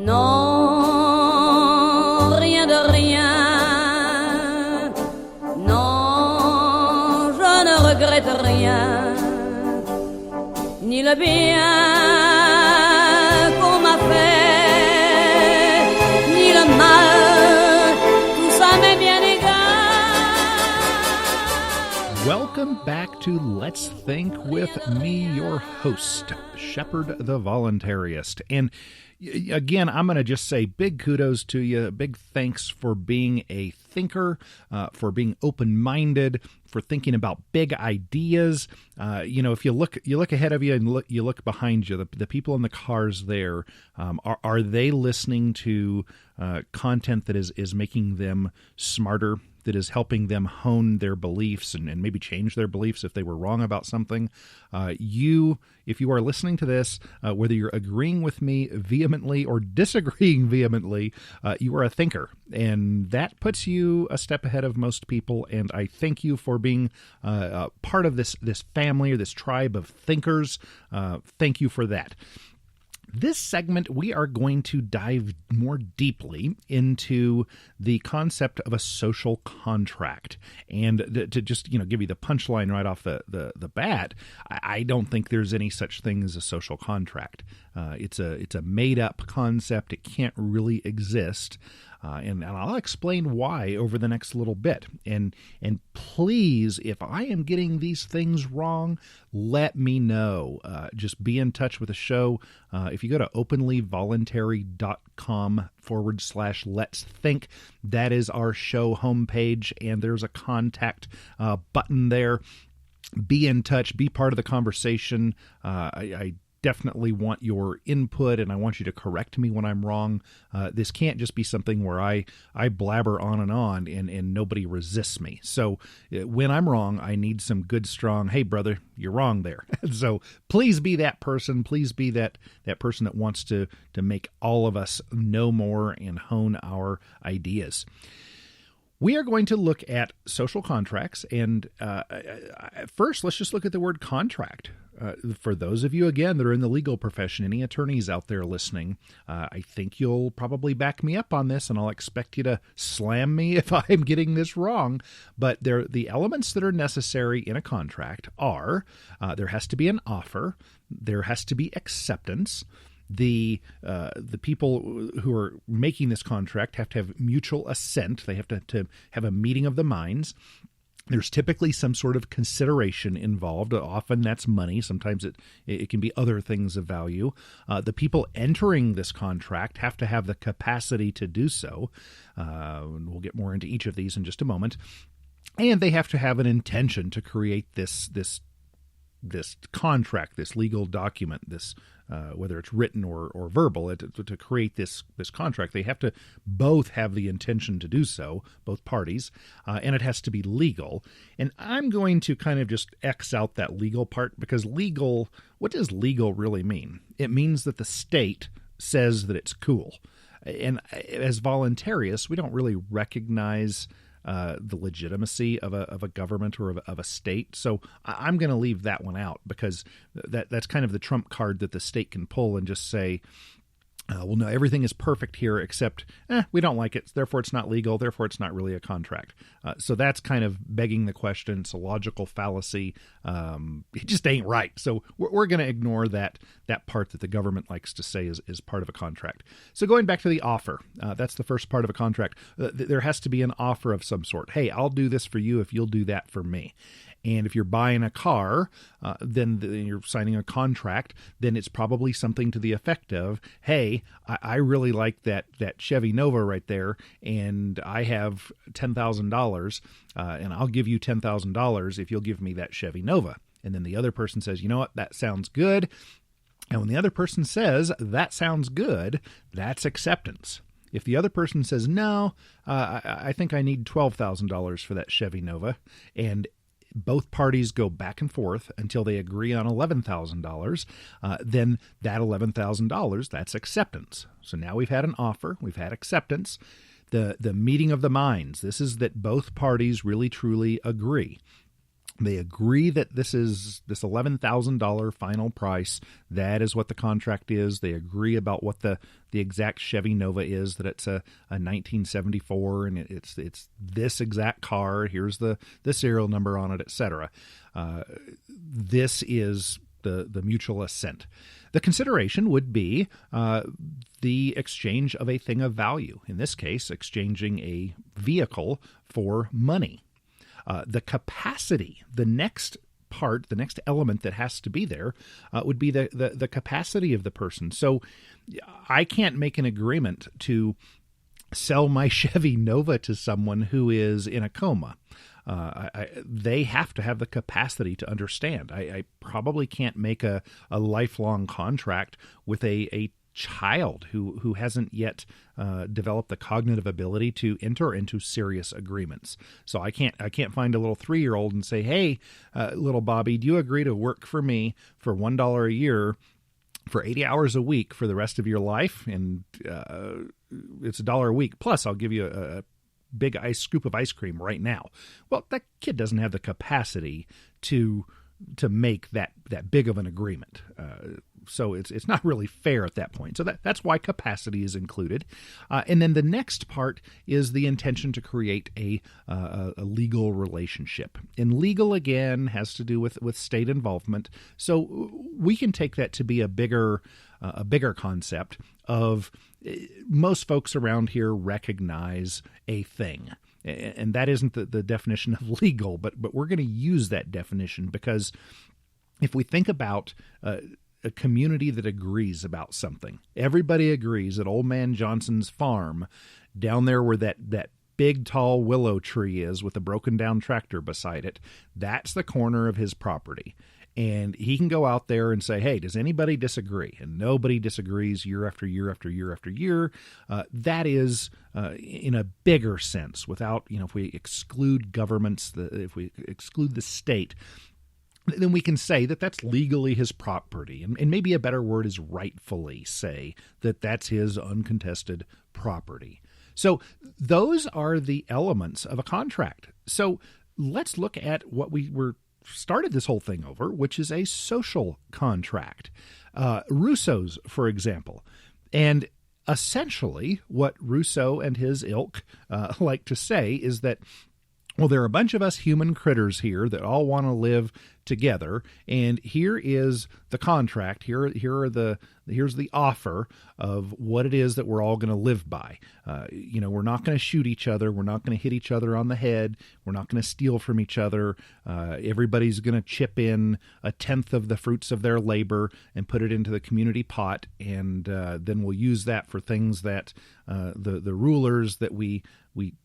Non, rien de rien. Non, je ne regrette rien. Ni le bien qu'on m'a fait, ni le mal, tout ça m'est bien égal. Welcome back to Let's Think with me, your host, Shepard the Voluntaryist. And again, I'm going to just say big kudos to you, big thanks for being a thinker, for being open-minded, for thinking about big ideas. If you look ahead of you and you look behind you, the people in the cars there, are they listening to content that is making them smarter, that is helping them hone their beliefs and maybe change their beliefs if they were wrong about something? If you are listening to this, whether you're agreeing with me vehemently or disagreeing vehemently, you are a thinker, and that puts you a step ahead of most people. And I thank you for being part of this family or this tribe of thinkers. Thank you for that. This segment, we are going to dive more deeply into the concept of a social contract. And to just give you the punchline right off the bat, I don't think there's any such thing as a social contract. It's a made-up concept. It can't really exist. And I'll explain why over the next little bit. And please, if I am getting these things wrong, let me know. Just be in touch with the show. If you go to openlyvoluntary.com/let's think, that is our show homepage, and there's a contact button there. Be in touch. Be part of the conversation. I definitely want your input, and I want you to correct me when I'm wrong. This can't just be something where I blabber on and nobody resists me. So when I'm wrong, I need some good, strong, hey, brother, you're wrong there. So please be that person. Please be that person that wants to make all of us know more and hone our ideas. We are going to look at social contracts, and first, let's just look at the word contract. For those of you, again, that are in the legal profession, any attorneys out there listening, I think you'll probably back me up on this, and I'll expect you to slam me if I'm getting this wrong. But the elements that are necessary in a contract are there has to be an offer, there has to be acceptance. The people who are making this contract have to have mutual assent. They have to have a meeting of the minds. There's typically some sort of consideration involved. Often that's money. Sometimes it can be other things of value. The people entering this contract have to have the capacity to do so. We'll get more into each of these in just a moment. And they have to have an intention to create this contract, this legal document, this whether it's written or verbal, to create this contract. They have to both have the intention to do so, both parties, and it has to be legal. And I'm going to kind of just X out that legal part, because legal, what does legal really mean? It means that the state says that it's cool. And as voluntarists, we don't really recognize the legitimacy of a government or of a state. So I'm going to leave that one out, because that's kind of the trump card that the state can pull and just say, well, no, everything is perfect here except we don't like it, therefore it's not legal, therefore it's not really a contract. So that's kind of begging the question. It's a logical fallacy. It just ain't right. So we're going to ignore that part that the government likes to say is part of a contract. So going back to the offer, that's the first part of a contract. There has to be an offer of some sort. Hey, I'll do this for you if you'll do that for me. And if you're buying a car, then you're signing a contract, then it's probably something to the effect of, hey, I really like that Chevy Nova right there, and I have $10,000, and I'll give you $10,000 if you'll give me that Chevy Nova. And then the other person says, you know what, that sounds good. And when the other person says, that sounds good, that's acceptance. If the other person says, no, I think I need $12,000 for that Chevy Nova, and both parties go back and forth until they agree on $11,000, then that $11,000, that's acceptance. So now we've had an offer, we've had acceptance. The meeting of the minds, this is that both parties really truly agree. They agree that this $11,000 final price. That is what the contract is. They agree about what the exact Chevy Nova is, that it's a 1974 and it's this exact car. Here's the serial number on it, etc. This is the mutual assent. The consideration would be the exchange of a thing of value. In this case, exchanging a vehicle for money. The capacity, the next part, the next element that has to be there would be the capacity of the person. So I can't make an agreement to sell my Chevy Nova to someone who is in a coma. They have to have the capacity to understand. I probably can't make a lifelong contract with a child who hasn't yet developed the cognitive ability to enter into serious agreements. So I can't find a little 3-year-old and say, hey, little Bobby, do you agree to work for me for $1 a year for 80 hours a week for the rest of your life? And it's $1 a week. Plus, I'll give you a big scoop of ice cream right now. Well, that kid doesn't have the capacity to make that big of an agreement. So it's not really fair at that point. So that's why capacity is included. And then the next part is the intention to create a legal relationship. And legal, again, has to do with state involvement. So we can take that to be a bigger concept of most folks around here recognize a thing. And that isn't the definition of legal, but we're going to use that definition because if we think about a community that agrees about something, everybody agrees that Old Man Johnson's farm down there where that big tall willow tree is with a broken down tractor beside it, that's the corner of his property. And he can go out there and say, hey, does anybody disagree? And nobody disagrees year after year after year after year. That is, in a bigger sense, without, if we exclude governments, if we exclude the state, then we can say that that's legally his property. And maybe a better word is rightfully say that that's his uncontested property. So those are the elements of a contract. So let's look at what we were started this whole thing over, which is a social contract. Rousseau's, for example. And essentially what Rousseau and his ilk like to say is that, well, there are a bunch of us human critters here that all want to live together, and here is the contract. Here's the offer of what it is that we're all going to live by. We're not going to shoot each other. We're not going to hit each other on the head. We're not going to steal from each other. Everybody's going to chip in 1/10 of the fruits of their labor and put it into the community pot, and then we'll use that for things that the rulers that we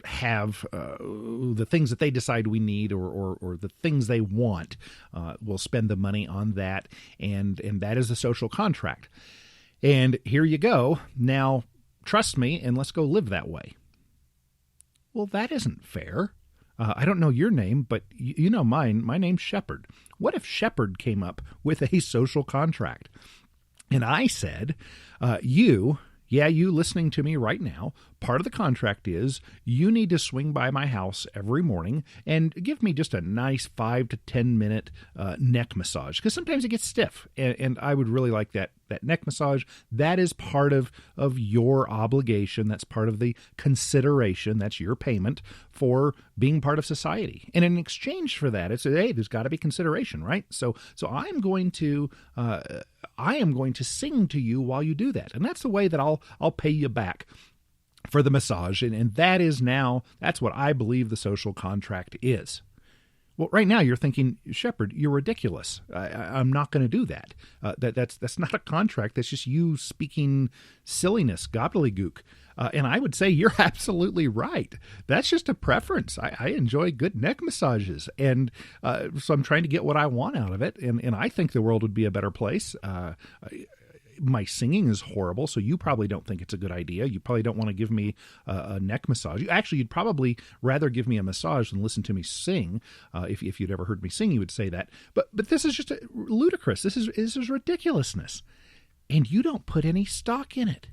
have, the things that they decide we need or the things they want, we'll spend the money on that, and that is a social contract. And here you go. Now, trust me, and let's go live that way. Well, that isn't fair. I don't know your name, but you know mine. My name's Shepard. What if Shepard came up with a social contract? And I said, you listening to me right now, part of the contract is you need to swing by my house every morning and give me just a nice 5 to 10 minute neck massage, because sometimes it gets stiff, and I would really like that neck massage. That is part of your obligation. That's part of the consideration. That's your payment for being part of society. And in exchange for that, it's hey, there's got to be consideration, right? So I am going to sing to you while you do that, and that's the way that I'll pay you back for the massage, and that's what I believe the social contract is. Well, right now you're thinking, Shepard, you're ridiculous. I'm not going to do that. That's not a contract. That's just you speaking silliness, gobbledygook. And I would say you're absolutely right. That's just a preference. I enjoy good neck massages, and so I'm trying to get what I want out of it, and I think the world would be a better place. My singing is horrible, so you probably don't think it's a good idea. You probably don't want to give me a neck massage. Actually, you'd probably rather give me a massage than listen to me sing. If you'd ever heard me sing, you would say that. But this is just ludicrous. This is ridiculousness. And you don't put any stock in it.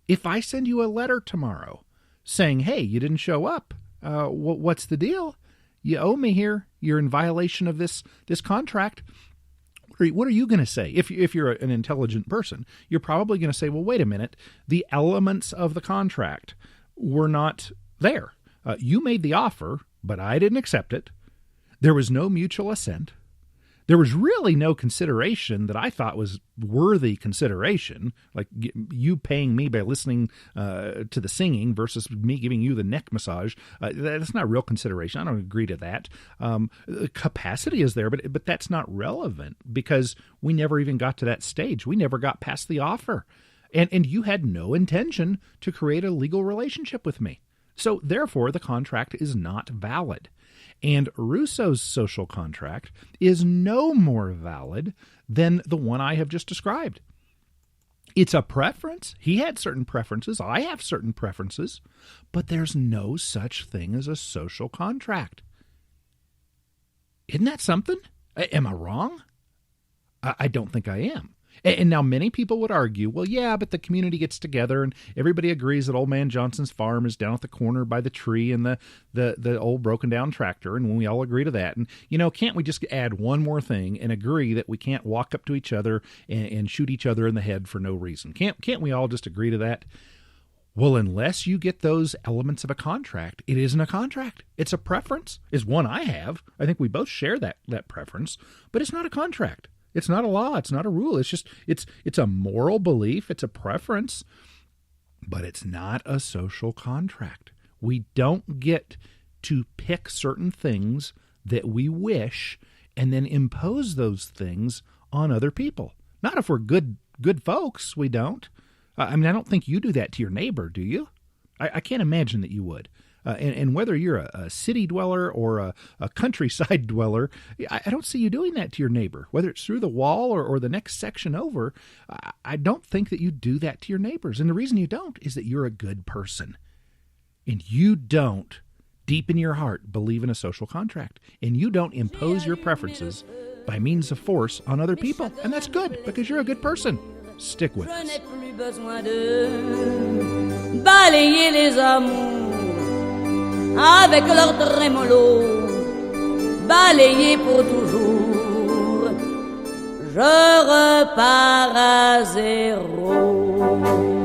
If I send you a letter tomorrow saying, hey, you didn't show up, what's the deal? You owe me here. You're in violation of this contract. What are you going to say? If you're an intelligent person, you're probably going to say, well, wait a minute. The elements of the contract were not there. You made the offer, but I didn't accept it. There was no mutual assent. There was really no consideration that I thought was worthy consideration, like you paying me by listening to the singing versus me giving you the neck massage. That's not real consideration. I don't agree to that. Capacity is there, but that's not relevant because we never even got to that stage. We never got past the offer. And you had no intention to create a legal relationship with me. So therefore, the contract is not valid. And Rousseau's social contract is no more valid than the one I have just described. It's a preference. He had certain preferences. I have certain preferences. But there's no such thing as a social contract. Isn't that something? Am I wrong? I don't think I am. And now many people would argue, well, yeah, but the community gets together and everybody agrees that Old Man Johnson's farm is down at the corner by the tree and the old broken down tractor. And when we all agree to that, and, can't we just add one more thing and agree that we can't walk up to each other and shoot each other in the head for no reason? Can't we all just agree to that? Well, unless you get those elements of a contract, it isn't a contract. It's a preference. It's one I have. I think we both share that preference, but it's not a contract. It's not a law. It's not a rule. It's just, it's a moral belief. It's a preference, but it's not a social contract. We don't get to pick certain things that we wish and then impose those things on other people. Not if we're good folks. We don't. I don't think you do that to your neighbor, do you? I can't imagine that you would. And whether you're a city dweller or a countryside dweller, I don't see you doing that to your neighbor. Whether it's through the wall or the next section over, I don't think that you do that to your neighbors. And the reason you don't is that you're a good person. And you don't, deep in your heart, believe in a social contract. And you don't impose your preferences by means of force on other people. And that's good, because you're a good person. Stick with us. Je n'ai plus besoin de balayer les amours avec leur trémolo, balayer pour toujours. Je repars à zéro.